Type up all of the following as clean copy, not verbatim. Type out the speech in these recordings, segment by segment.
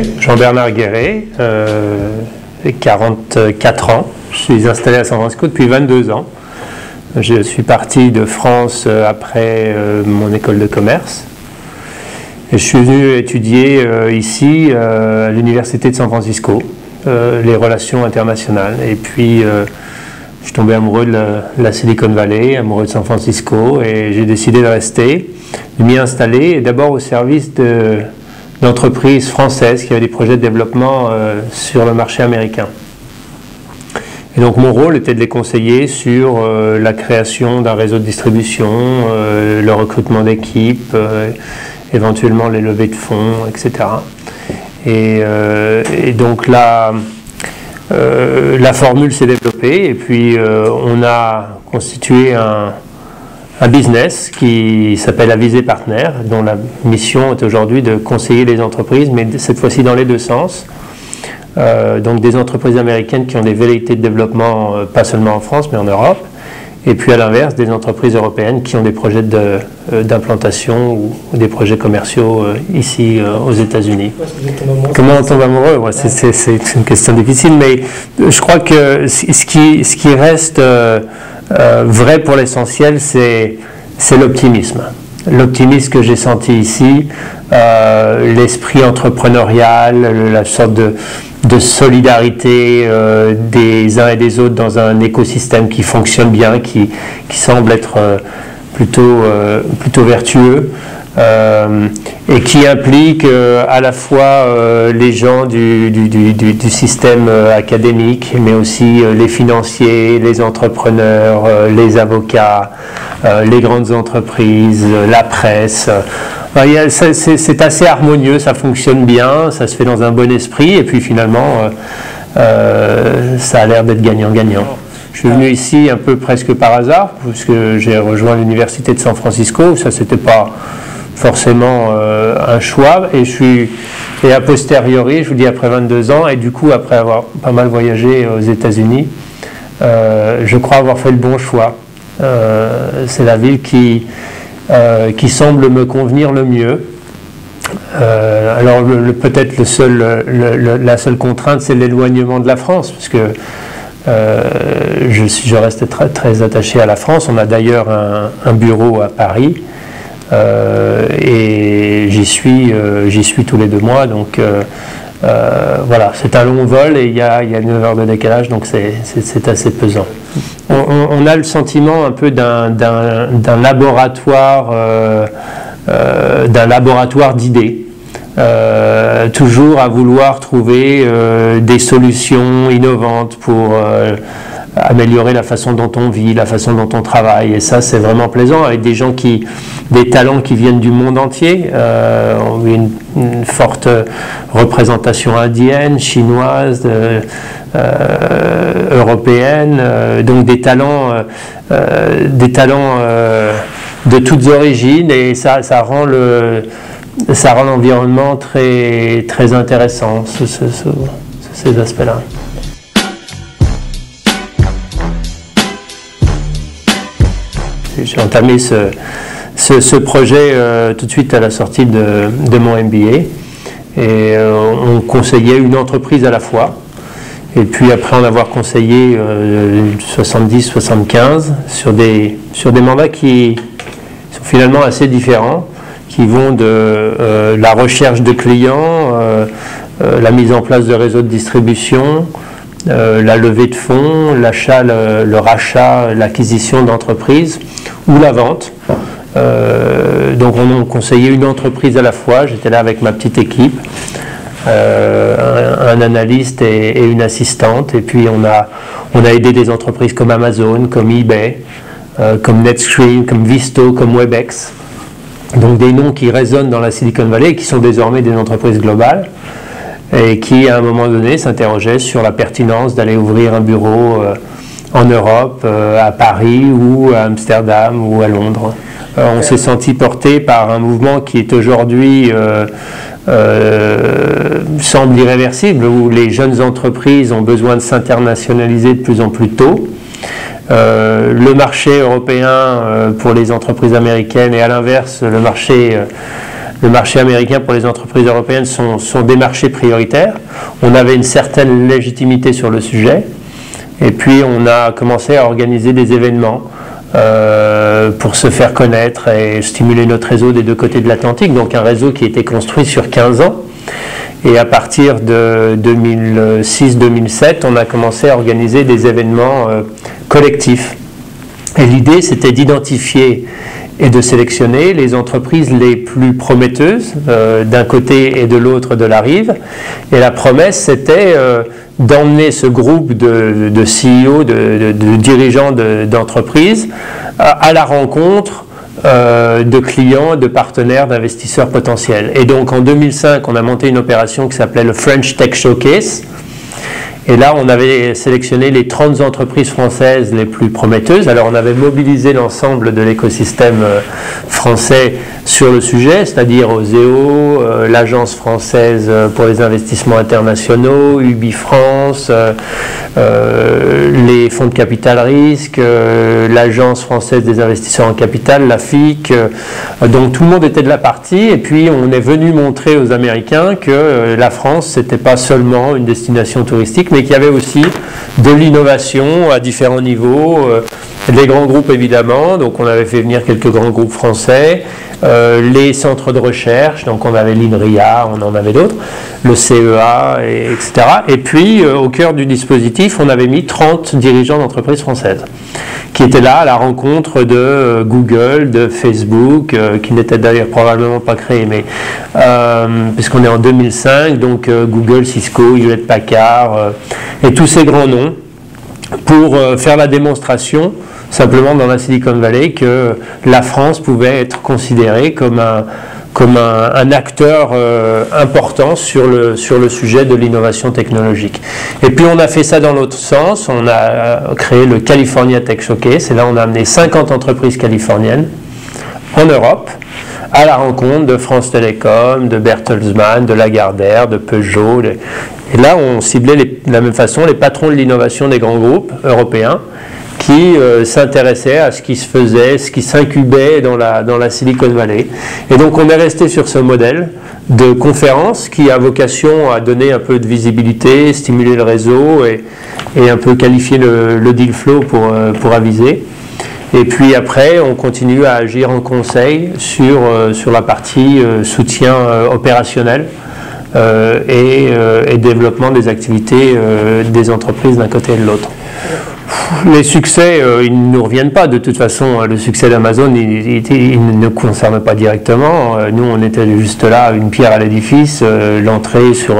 Oui, Jean-Bernard Guéret, 44 ans. Je suis installé à San Francisco depuis 22 ans. Je suis parti de France après mon école de commerce. Et je suis venu étudier ici à l'université de San Francisco, les relations internationales. Et puis je suis tombé amoureux de la Silicon Valley, amoureux de San Francisco, et j'ai décidé de rester, de m'y installer, et d'abord au service d'entreprises françaises qui avaient des projets de développement sur le marché américain. Et donc mon rôle était de les conseiller sur la création d'un réseau de distribution, le recrutement d'équipes, éventuellement les levées de fonds, etc. Et donc la formule s'est développée, et puis on a constitué un business qui s'appelle Avisé Partner, dont la mission est aujourd'hui de conseiller les entreprises, mais cette fois-ci dans les deux sens. Donc des entreprises américaines qui ont des velléités de développement, pas seulement en France, mais en Europe, et puis à l'inverse, des entreprises européennes qui ont des projets d'implantation ou des projets commerciaux ici aux États-Unis. Comment on tombe amoureux? Ouais, c'est une question difficile, mais je crois que ce qui reste vrai pour l'essentiel, c'est l'optimisme. L'optimisme que j'ai senti ici, l'esprit entrepreneurial, la sorte de solidarité des uns et des autres dans un écosystème qui fonctionne bien, qui semble être plutôt vertueux, et qui implique à la fois les gens du système académique, mais aussi les financiers, les entrepreneurs, les avocats, les grandes entreprises, la presse. C'est assez harmonieux, ça fonctionne bien, ça se fait dans un bon esprit, et puis finalement ça a l'air d'être gagnant-gagnant. Je suis venu ici un peu presque par hasard, puisque j'ai rejoint l'université de San Francisco, ça c'était pas forcément un choix, et a posteriori, je vous dis après 22 ans, et du coup après avoir pas mal voyagé aux États-Unis, je crois avoir fait le bon choix. C'est la ville qui semble me convenir le mieux. Alors peut-être la seule contrainte, c'est l'éloignement de la France, parce que je reste très, très attaché à la France. On a d'ailleurs un bureau à Paris, et j'y suis tous les 2 mois, donc voilà, c'est un long vol et il y a 9 heures de décalage, donc c'est assez pesant. On a le sentiment un peu d'un laboratoire d'idées, toujours à vouloir trouver des solutions innovantes pour améliorer la façon dont on vit, la façon dont on travaille, et ça c'est vraiment plaisant, avec des gens des talents qui viennent du monde entier. On a une forte représentation indienne, chinoise, européenne, donc des talents de toutes origines, et ça rend l'environnement très, très intéressant, ces aspects-là. J'ai entamé ce projet tout de suite à la sortie de mon MBA, et on conseillait une entreprise à la fois, et puis après en avoir conseillé 70-75 sur des mandats qui sont finalement assez différents, qui vont de la recherche de clients, la mise en place de réseaux de distribution, la levée de fonds, l'achat, le rachat, l'acquisition d'entreprises ou la vente. Donc on conseillait une entreprise à la fois. J'étais là avec ma petite équipe, un analyste et une assistante, et puis on a aidé des entreprises comme Amazon, comme eBay, comme NetScreen, comme Visto, comme Webex, donc des noms qui résonnent dans la Silicon Valley et qui sont désormais des entreprises globales, et qui à un moment donné s'interrogeaient sur la pertinence d'aller ouvrir un bureau en Europe, à Paris ou à Amsterdam ou à Londres. On s'est senti porté par un mouvement qui est aujourd'hui semble irréversible, où les jeunes entreprises ont besoin de s'internationaliser de plus en plus tôt. Le marché européen pour les entreprises américaines, et à l'inverse le marché le marché américain pour les entreprises européennes sont des marchés prioritaires. On avait une certaine légitimité sur le sujet. Et puis on a commencé à organiser des événements pour se faire connaître et stimuler notre réseau des deux côtés de l'Atlantique. Donc un réseau qui a été construit sur 15 ans. Et à partir de 2006-2007, on a commencé à organiser des événements collectifs. Et l'idée, c'était d'identifier et de sélectionner les entreprises les plus prometteuses d'un côté et de l'autre de la rive. Et la promesse, c'était d'emmener ce groupe de CEO, de dirigeants d'entreprises à la rencontre de clients, de partenaires, d'investisseurs potentiels. Et donc en 2005, on a monté une opération qui s'appelait le French Tech Showcase. Et là, on avait sélectionné les 30 entreprises françaises les plus prometteuses. Alors, on avait mobilisé l'ensemble de l'écosystème français sur le sujet, c'est-à-dire Oseo, l'Agence française pour les investissements internationaux, UbiFrance, les fonds de capital risque, l'Agence française des investisseurs en capital, la FIC. Donc, tout le monde était de la partie. Et puis, on est venu montrer aux Américains que la France, c'était pas seulement une destination touristique, mais qu'il y avait aussi de l'innovation à différents niveaux, les grands groupes évidemment, donc on avait fait venir quelques grands groupes français, les centres de recherche, donc on avait l'INRIA, on en avait d'autres, le CEA, etc. Et puis au cœur du dispositif, on avait mis 30 dirigeants d'entreprises françaises, qui étaient là à la rencontre de Google, de Facebook, qui n'était d'ailleurs probablement pas créé, mais puisqu'on est en 2005, donc Google, Cisco, Hewlett-Packard, et tous ces grands noms, pour faire la démonstration, simplement dans la Silicon Valley, que la France pouvait être considérée comme un acteur important sur le sujet de l'innovation technologique. Et puis on a fait ça dans l'autre sens, on a créé le California Tech Showcase, et là on a amené 50 entreprises californiennes en Europe, à la rencontre de France Télécom, de Bertelsmann, de Lagardère, de Peugeot. Et là, on ciblait de la même façon les patrons de l'innovation des grands groupes européens qui s'intéressaient à ce qui se faisait, ce qui s'incubait dans la Silicon Valley. Et donc, on est resté sur ce modèle de conférence qui a vocation à donner un peu de visibilité, stimuler le réseau et un peu qualifier le deal flow pour aviser. Et puis après, on continue à agir en conseil sur la partie soutien opérationnel et développement des activités des entreprises d'un côté et de l'autre. Les succès, ils ne nous reviennent pas. De toute façon, le succès d'Amazon, il ne nous concerne pas directement. Nous, on était juste là, une pierre à l'édifice. L'entrée sur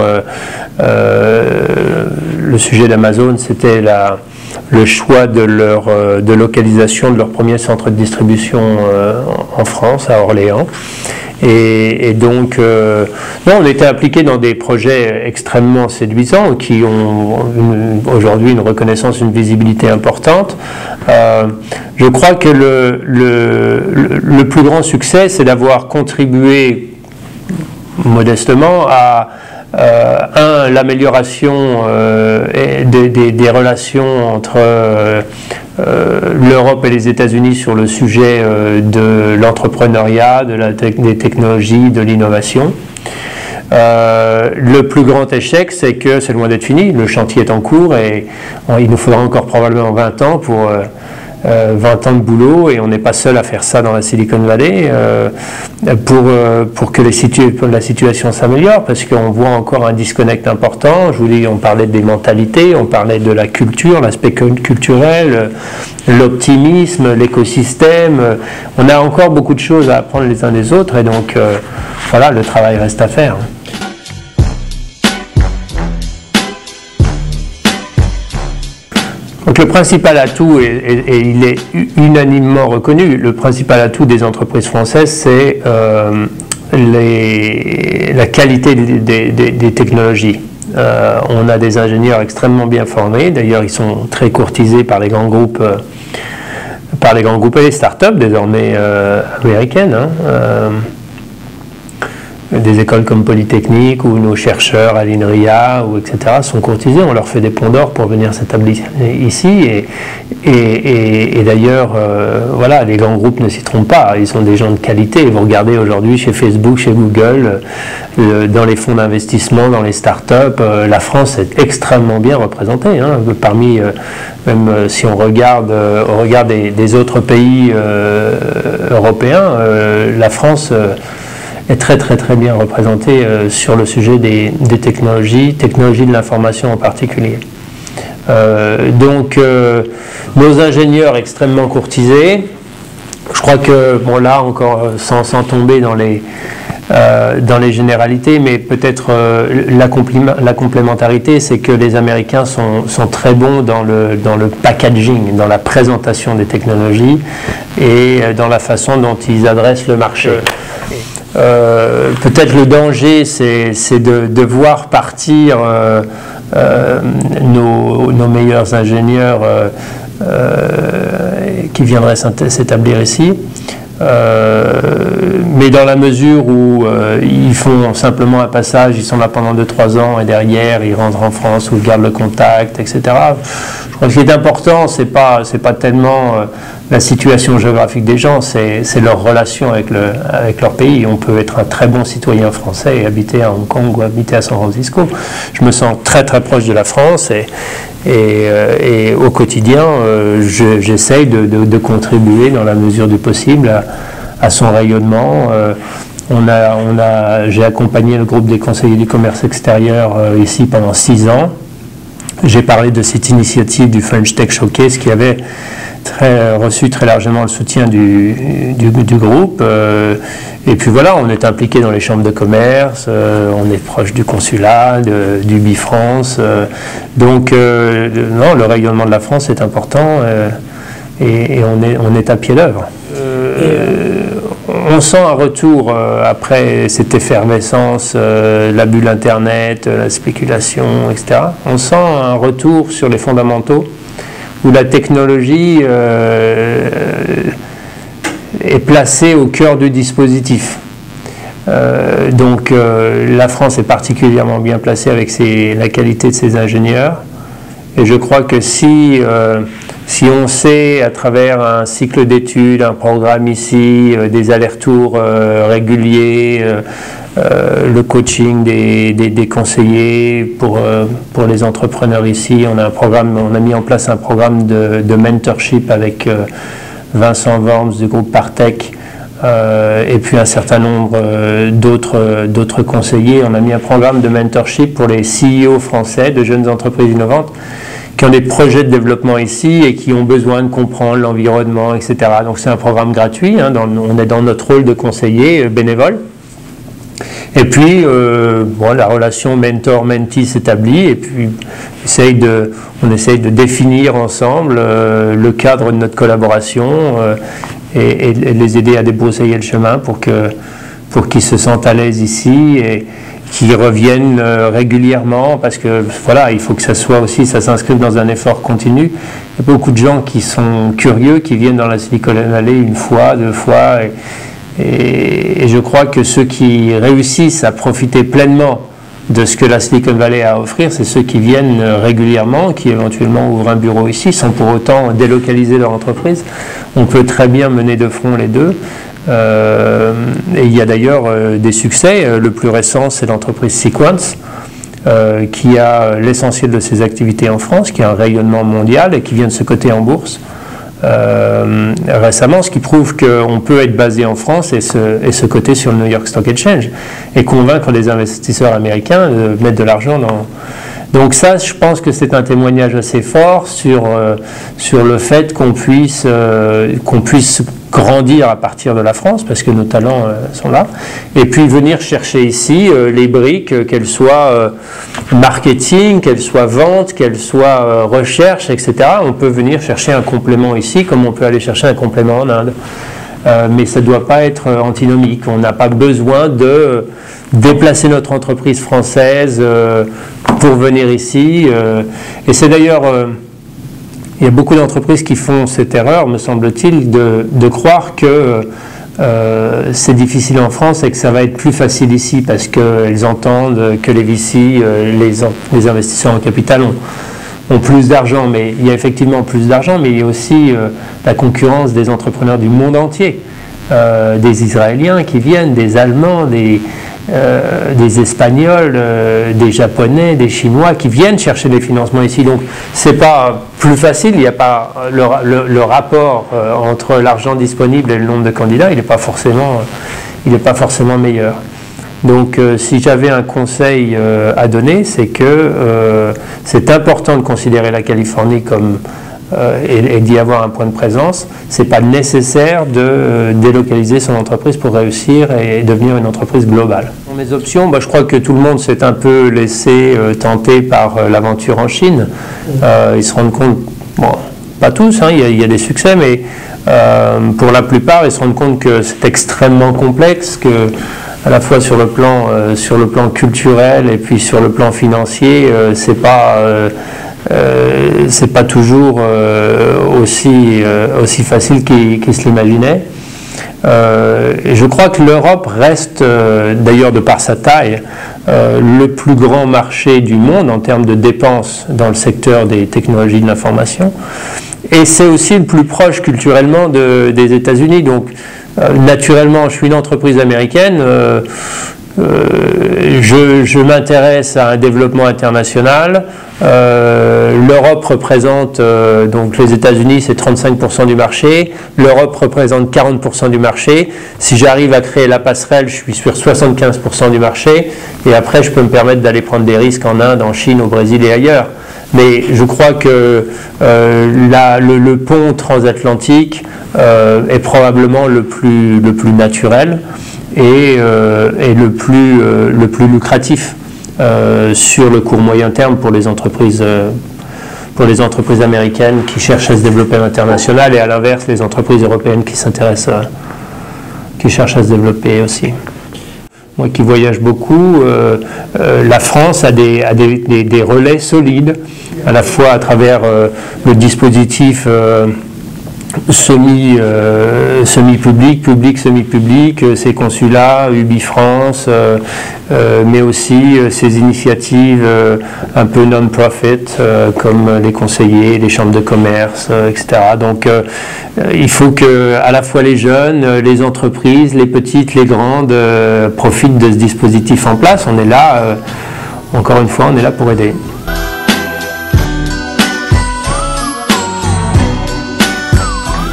le sujet d'Amazon, c'était le choix de localisation de leur premier centre de distribution en France, à Orléans. Et donc, on était impliqués dans des projets extrêmement séduisants qui ont aujourd'hui une reconnaissance, une visibilité importante. Je crois que le plus grand succès, c'est d'avoir contribué modestement à l'amélioration des relations entre l'Europe et les États-Unis sur le sujet de l'entrepreneuriat, des technologies, de l'innovation. Le plus grand échec, c'est que c'est loin d'être fini, le chantier est en cours et il nous faudra encore probablement 20 ans pour 20 ans de boulot, et on n'est pas seul à faire ça dans la Silicon Valley pour que la situation s'améliore, parce qu'on voit encore un disconnect important. Je vous dis, on parlait des mentalités, on parlait de la culture, l'aspect culturel, l'optimisme, l'écosystème. On a encore beaucoup de choses à apprendre les uns des autres, et donc voilà, le travail reste à faire. Donc le principal atout, et il est unanimement reconnu, le principal atout des entreprises françaises, c'est la qualité des technologies. On a des ingénieurs extrêmement bien formés, d'ailleurs ils sont très courtisés par les grands groupes et les startups désormais américaines. des écoles comme Polytechnique ou nos chercheurs à l'INRIA, ou etc., sont courtisés. On leur fait des ponts d'or pour venir s'établir ici. Et d'ailleurs, voilà, les grands groupes ne s'y trompent pas. Ils sont des gens de qualité. Vous regardez aujourd'hui chez Facebook, chez Google, dans les fonds d'investissement, dans les startups, la France est extrêmement bien représentée. Hein. Parmi, même si on regarde des autres pays européens, la France est très bien représentée sur le sujet des technologies de l'information en particulier. Donc nos ingénieurs extrêmement courtisés, je crois que, bon là encore sans tomber dans les généralités, mais peut-être la complémentarité, c'est que les Américains sont très bons dans le packaging, dans la présentation des technologies et dans la façon dont ils adressent le marché. Peut-être le danger, c'est de voir partir nos meilleurs ingénieurs qui viendraient s'établir ici. Mais dans la mesure où ils font simplement un passage, ils sont là pendant 2-3 ans et derrière ils rentrent en France ou ils gardent le contact, etc. Je crois que ce qui est important, c'est pas tellement la situation géographique des gens, c'est leur relation avec leur pays. On peut être un très bon citoyen français et habiter à Hong Kong ou habiter à San Francisco. Je me sens très proche de la France et au quotidien, j'essaye de contribuer dans la mesure du possible à son rayonnement. J'ai accompagné le groupe des conseillers du commerce extérieur ici pendant 6 ans. J'ai parlé de cette initiative du French Tech Showcase qui avait reçu très largement le soutien du groupe. Et puis voilà, on est impliqué dans les chambres de commerce, on est proche du consulat, du Bifrance. Donc non, le rayonnement de la France est important et on est à pied d'œuvre. On sent un retour après cette effervescence, la bulle Internet, la spéculation, etc. On sent un retour sur les fondamentaux où la technologie est placée au cœur du dispositif. Donc la France est particulièrement bien placée avec la qualité de ses ingénieurs. Et je crois que si on sait à travers un cycle d'études, un programme ici, des allers-retours réguliers, le coaching des conseillers pour les entrepreneurs ici, on a mis en place un programme de mentorship avec Vincent Worms du groupe Partech et puis un certain nombre d'autres conseillers. On a mis un programme de mentorship pour les CEO français de jeunes entreprises innovantes qui ont des projets de développement ici et qui ont besoin de comprendre l'environnement, etc. Donc c'est un programme gratuit, hein, on est dans notre rôle de conseiller bénévole. Et puis, la relation mentor-mentee s'établit et puis on essaye de définir ensemble le cadre de notre collaboration et les aider à débroussailler le chemin pour qu'ils se sentent à l'aise ici et qu'ils reviennent régulièrement parce que voilà, il faut que ça s'inscrive dans un effort continu. Il y a beaucoup de gens qui sont curieux, qui viennent dans la Silicon Valley 1 fois, 2 fois et je crois que ceux qui réussissent à profiter pleinement de ce que la Silicon Valley a à offrir, c'est ceux qui viennent régulièrement, qui éventuellement ouvrent un bureau ici, sans pour autant délocaliser leur entreprise. On peut très bien mener de front les deux. Et il y a d'ailleurs des succès. Le plus récent, c'est l'entreprise Sequence, qui a l'essentiel de ses activités en France, qui a un rayonnement mondial et qui vient de se coter en bourse. Récemment, ce qui prouve qu'on peut être basé en France et se coter sur le New York Stock Exchange et convaincre les investisseurs américains de mettre de l'argent dans... Donc ça, je pense que c'est un témoignage assez fort sur le fait qu'on puisse grandir à partir de la France, parce que nos talents sont là, et puis venir chercher ici les briques, qu'elles soient marketing, qu'elles soient vente, qu'elles soient recherche, etc. On peut venir chercher un complément ici, comme on peut aller chercher un complément en Inde. Mais ça ne doit pas être antinomique. On n'a pas besoin de déplacer notre entreprise française pour venir ici. Et c'est d'ailleurs... il y a beaucoup d'entreprises qui font cette erreur, me semble-t-il, de croire que c'est difficile en France et que ça va être plus facile ici parce qu'elles entendent que les VC, les investisseurs en capital ont plus d'argent, mais il y a effectivement plus d'argent, mais il y a aussi la concurrence des entrepreneurs du monde entier, des Israéliens qui viennent, des Allemands, des Espagnols, des Japonais, des Chinois qui viennent chercher des financements ici. Donc c'est pas plus facile, il n'y a pas le rapport entre l'argent disponible et le nombre de candidats, il n'est pas forcément meilleur. Donc si j'avais un conseil à donner, c'est que c'est important de considérer la Californie comme et d'y avoir un point de présence. C'est pas nécessaire de délocaliser son entreprise pour réussir et devenir une entreprise globale. Dans mes options, je crois que tout le monde s'est un peu laissé tenter par l'aventure en Chine. Ils se rendent compte, bon, pas tous, il y a des succès, mais pour la plupart, ils se rendent compte que c'est extrêmement complexe, que à la fois sur le plan culturel et puis sur le plan financier, c'est pas toujours aussi facile qu'ils se l'imaginaient. Et je crois que l'Europe reste, d'ailleurs de par sa taille, le plus grand marché du monde en termes de dépenses dans le secteur des technologies de l'information. Et c'est aussi le plus proche culturellement des États-Unis. Donc, naturellement, je suis une entreprise américaine. Je m'intéresse à un développement international. L'Europe représente, donc les États-Unis c'est 35% du marché, l'Europe représente 40% du marché. Si j'arrive à créer la passerelle, je suis sur 75% du marché, et après je peux me permettre d'aller prendre des risques en Inde, en Chine, au Brésil et ailleurs. Mais je crois que le pont transatlantique est probablement le plus naturel et le plus lucratif sur le court moyen terme pour les entreprises américaines qui cherchent à se développer à l'international, et à l'inverse les entreprises européennes qui cherchent à se développer aussi. Moi qui voyage beaucoup, la France a des relais solides, à la fois à travers le dispositif semi-public, public, semi-public, ces consulats, UbiFrance, mais aussi ces initiatives un peu non-profit, comme les conseillers, les chambres de commerce, etc. Donc il faut que à la fois les jeunes, les entreprises, les petites, les grandes profitent de ce dispositif en place. On est là, encore une fois, on est là pour aider.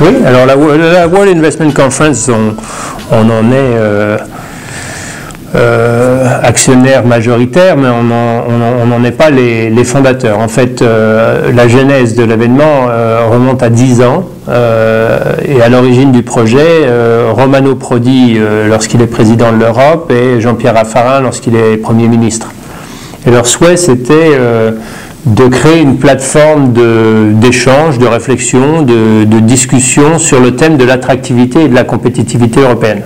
Oui, alors la World Investment Conference, on en est actionnaire majoritaire, mais on n'en est pas les fondateurs. En fait, la genèse de l'événement remonte à 10 ans, et à l'origine du projet, Romano Prodi lorsqu'il est président de l'Europe et Jean-Pierre Raffarin lorsqu'il est Premier ministre. Et leur souhait, c'était de créer une plateforme d'échange, de réflexion, de discussion sur le thème de l'attractivité et de la compétitivité européenne.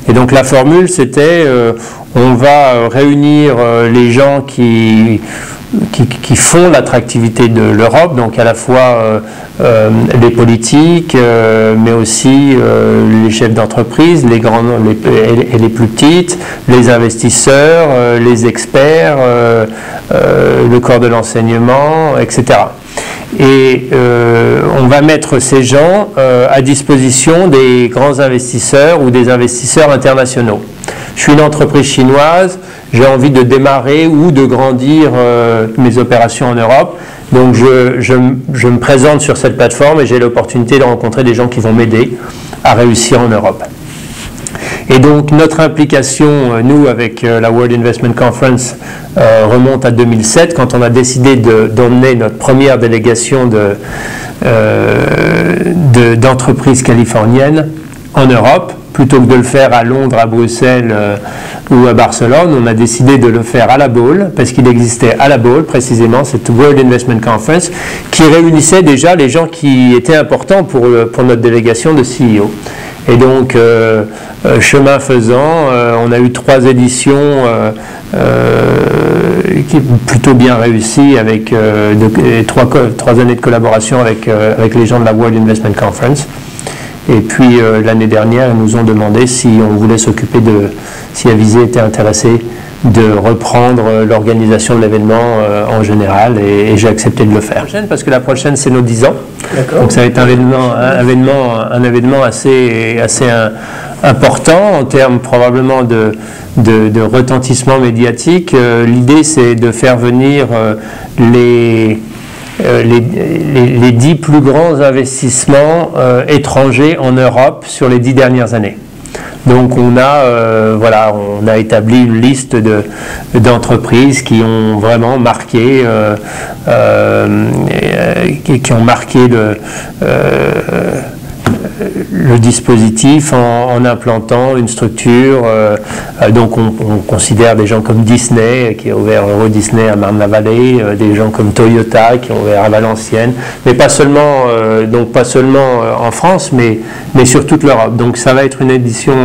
Et donc la formule, c'était on va réunir les gens qui font l'attractivité de l'Europe, donc à la fois les politiques, mais aussi les chefs d'entreprise, les grandes et les plus petites, les investisseurs, les experts, le corps de l'enseignement, etc. Et on va mettre ces gens à disposition des grands investisseurs ou des investisseurs internationaux. Je suis une entreprise chinoise, j'ai envie de démarrer ou de grandir mes opérations en Europe, donc je me présente sur cette plateforme et j'ai l'opportunité de rencontrer des gens qui vont m'aider à réussir en Europe. Et donc notre implication, nous, avec la World Investment Conference, remonte à 2007, quand on a décidé d'emmener notre première délégation d'entreprises californiennes en Europe. Plutôt que de le faire à Londres, à Bruxelles ou à Barcelone, on a décidé de le faire à La Baule, parce qu'il existait à La Baule, précisément, cette World Investment Conference, qui réunissait déjà les gens qui étaient importants pour notre délégation de CEO. Et donc, chemin faisant, on a eu 3 éditions qui plutôt bien réussies, avec 3 années de collaboration avec les gens de la World Investment Conference. Et puis l'année dernière, ils nous ont demandé si on voulait s'occuper si Avisé était intéressé de reprendre l'organisation de l'événement en général, et j'ai accepté de le faire. Parce que la prochaine, c'est nos 10 ans. Donc ça va être un événement assez important en termes probablement de retentissement médiatique. L'idée, c'est de faire venir les 10 plus grands investissements étrangers en Europe sur les 10 dernières années. Donc on a établi une liste d'entreprises qui ont vraiment marqué le dispositif en implantant une structure. Donc on considère des gens comme Disney, qui a ouvert Euro Disney à Marne-la-Vallée, des gens comme Toyota qui ont ouvert à Valenciennes, mais pas seulement en France, mais sur toute l'Europe. Donc ça va être une édition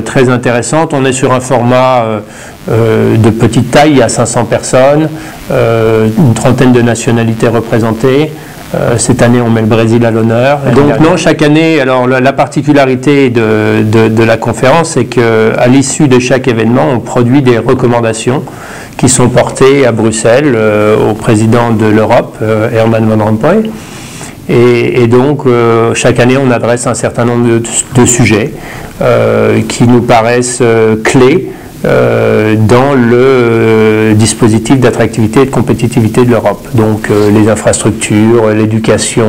très intéressante. On est sur un format de petite taille, il y a 500 personnes, une trentaine de nationalités représentées. Cette année, on met le Brésil à l'honneur. Donc non, chaque année, alors la particularité de la conférence, c'est qu'à l'issue de chaque événement, on produit des recommandations qui sont portées à Bruxelles au président de l'Europe, Herman Van Rompuy. Et donc, chaque année, on adresse un certain nombre de sujets qui nous paraissent clés dans le dispositif d'attractivité et de compétitivité de l'Europe. Donc les infrastructures, l'éducation,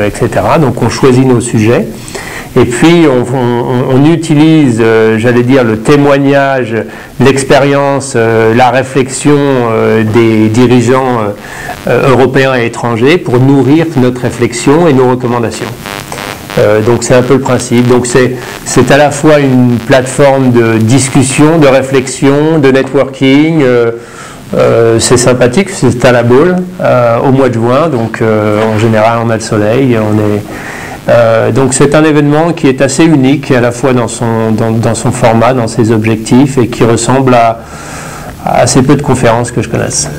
etc. Donc on choisit nos sujets et puis on utilise, j'allais dire, le témoignage, l'expérience, la réflexion des dirigeants européens et étrangers pour nourrir notre réflexion et nos recommandations. Donc c'est un peu le principe. Donc c'est à la fois une plateforme de discussion, de réflexion, de networking. C'est sympathique, c'est à la Baule au mois de juin. Donc en général on a le soleil. Donc c'est un événement qui est assez unique à la fois dans son format, dans ses objectifs, et qui ressemble à assez peu de conférences que je connaisse.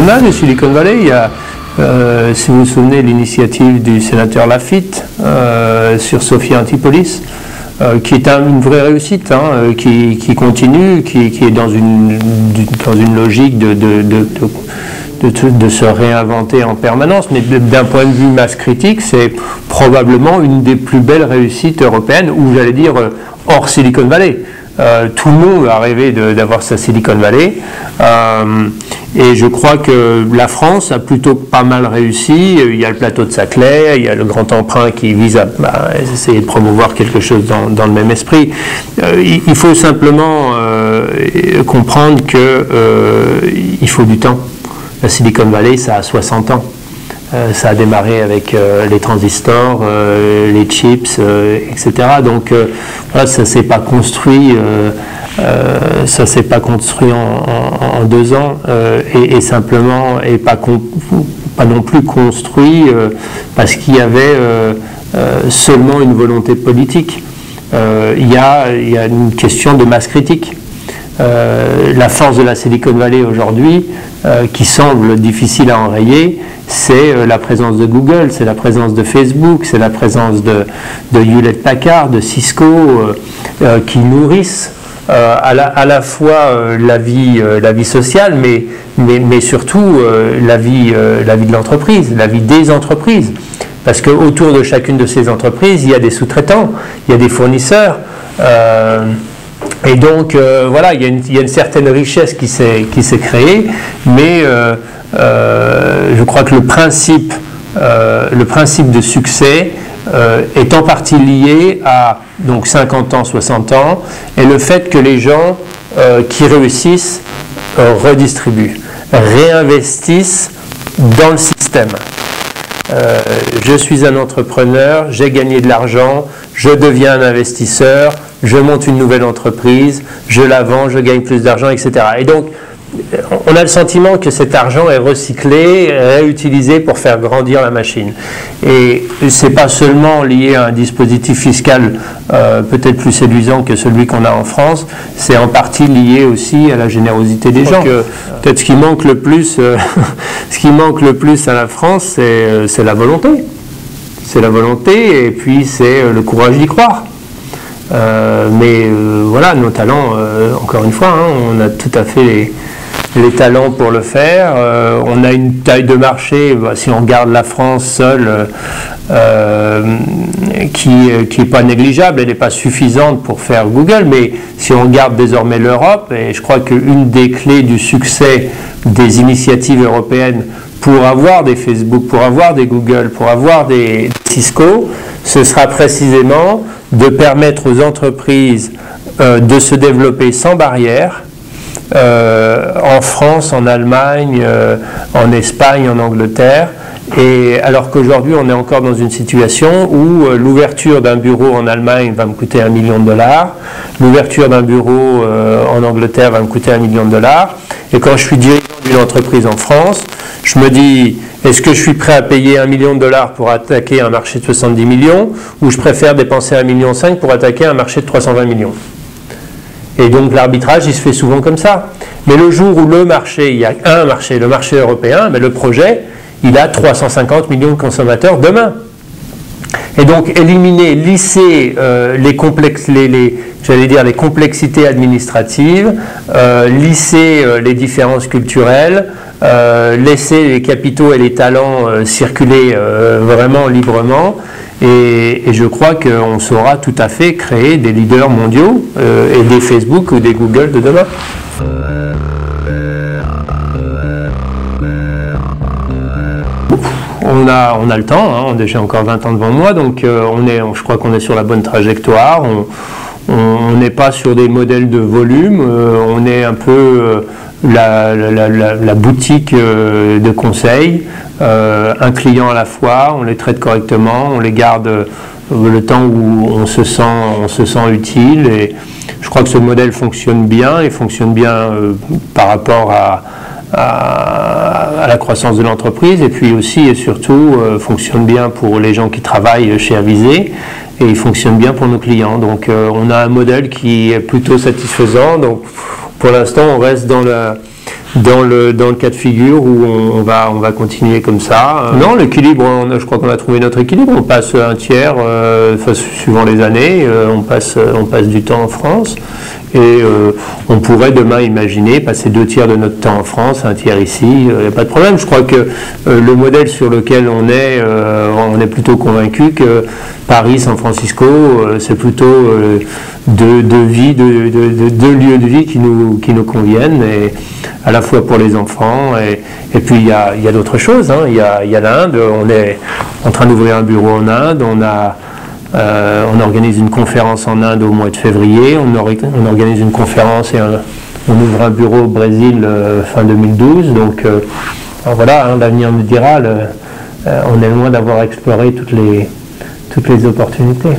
On a le Silicon Valley, il y a, si vous vous souvenez, l'initiative du sénateur Laffitte sur Sophia Antipolis, qui est une vraie réussite, qui continue, qui est dans une logique de se réinventer en permanence, mais d'un point de vue masse critique, c'est probablement une des plus belles réussites européennes, ou j'allais dire hors Silicon Valley. Tout le monde a rêvé d'avoir sa Silicon Valley. Et je crois que la France a plutôt pas mal réussi. Il y a le plateau de Saclay, il y a le grand emprunt qui vise à essayer de promouvoir quelque chose dans le même esprit. Il faut simplement comprendre qu'il faut du temps. La Silicon Valley, ça a 60 ans. Ça a démarré avec les transistors, les chips, etc. Donc voilà, ça ne s'est pas construit. Ça s'est pas construit en 2 ans et simplement et pas non plus construit parce qu'il y avait seulement une volonté politique. Il y a une question de masse critique. La force de la Silicon Valley aujourd'hui, qui semble difficile à enrayer, c'est la présence de Google, c'est la présence de Facebook, c'est la présence de Hewlett Packard, de Cisco, qui nourrissent à la fois la vie sociale, mais surtout la vie de l'entreprise, la vie des entreprises. Parce qu'autour de chacune de ces entreprises, il y a des sous-traitants, il y a des fournisseurs. Et donc, voilà, il y a une certaine richesse qui s'est créée, mais je crois que le principe de succès est en partie lié à donc 50 ans, 60 ans, et le fait que les gens qui réussissent redistribuent, réinvestissent dans le système. Je suis un entrepreneur, j'ai gagné de l'argent, je deviens un investisseur, je monte une nouvelle entreprise, je la vends, je gagne plus d'argent, etc. Et donc, on a le sentiment que cet argent est recyclé, réutilisé pour faire grandir la machine. Et ce n'est pas seulement lié à un dispositif fiscal peut-être plus séduisant que celui qu'on a en France, c'est en partie lié aussi à la générosité des gens. Peut-être ce qui manque le plus, ce qui manque le plus à la France, c'est la volonté. C'est la volonté et puis c'est le courage d'y croire. Voilà, nos talents, encore une fois, hein, on a tout à fait les talents pour le faire. On a une taille de marché, si on regarde la France seule, qui n'est pas négligeable, elle n'est pas suffisante pour faire Google, mais si on regarde désormais l'Europe, et je crois qu'une des clés du succès des initiatives européennes pour avoir des Facebook, pour avoir des Google, pour avoir des Cisco, ce sera précisément de permettre aux entreprises de se développer sans barrière, en France, en Allemagne, en Espagne, en Angleterre, et alors qu'aujourd'hui on est encore dans une situation où l'ouverture d'un bureau en Allemagne va me coûter $1 million, l'ouverture d'un bureau en Angleterre va me coûter $1 million, et quand je suis dirigeant d'une entreprise en France, je me dis, est-ce que je suis prêt à payer $1 million pour attaquer un marché de 70 millions, ou je préfère dépenser $1,5 million pour attaquer un marché de 320 millions? Et donc l'arbitrage, il se fait souvent comme ça. Mais le jour où le marché, il y a un marché, le marché européen, mais le projet, il a 350 millions de consommateurs demain. Et donc éliminer, lisser les complexités administratives, lisser les différences culturelles, laisser les capitaux et les talents circuler vraiment librement. Et je crois qu'on saura tout à fait créer des leaders mondiaux et des Facebook ou des Google de demain. On a le temps, hein, j'ai encore 20 ans devant moi, donc je crois qu'on est sur la bonne trajectoire. On n'est pas sur des modèles de volume, on est un peu la boutique de conseil, un client à la fois, on les traite correctement, on les garde le temps où on se sent utile, et je crois que ce modèle fonctionne bien, et fonctionne bien par rapport à la croissance de l'entreprise, et puis aussi et surtout fonctionne bien pour les gens qui travaillent chez Avisé, et il fonctionne bien pour nos clients. Donc on a un modèle qui est plutôt satisfaisant. Donc pour l'instant on reste dans le cas de figure où on va continuer comme ça. Non, l'équilibre, je crois qu'on a trouvé notre équilibre. On passe un tiers, suivant les années, on passe du temps en France. Et on pourrait demain imaginer passer 2 tiers de notre temps en France, 1 tiers ici, il n'y a pas de problème. Je crois que le modèle sur lequel on est plutôt convaincu que Paris, San Francisco, c'est plutôt deux lieux de vie qui nous conviennent, et à la fois pour les enfants, et puis il y a d'autres choses, hein. Il y a l'Inde, on est en train d'ouvrir un bureau en Inde, on organise une conférence en Inde au mois de février, on organise une conférence et on ouvre un bureau au Brésil fin 2012, donc voilà, hein, l'avenir nous dira, on est loin d'avoir exploré toutes les opportunités.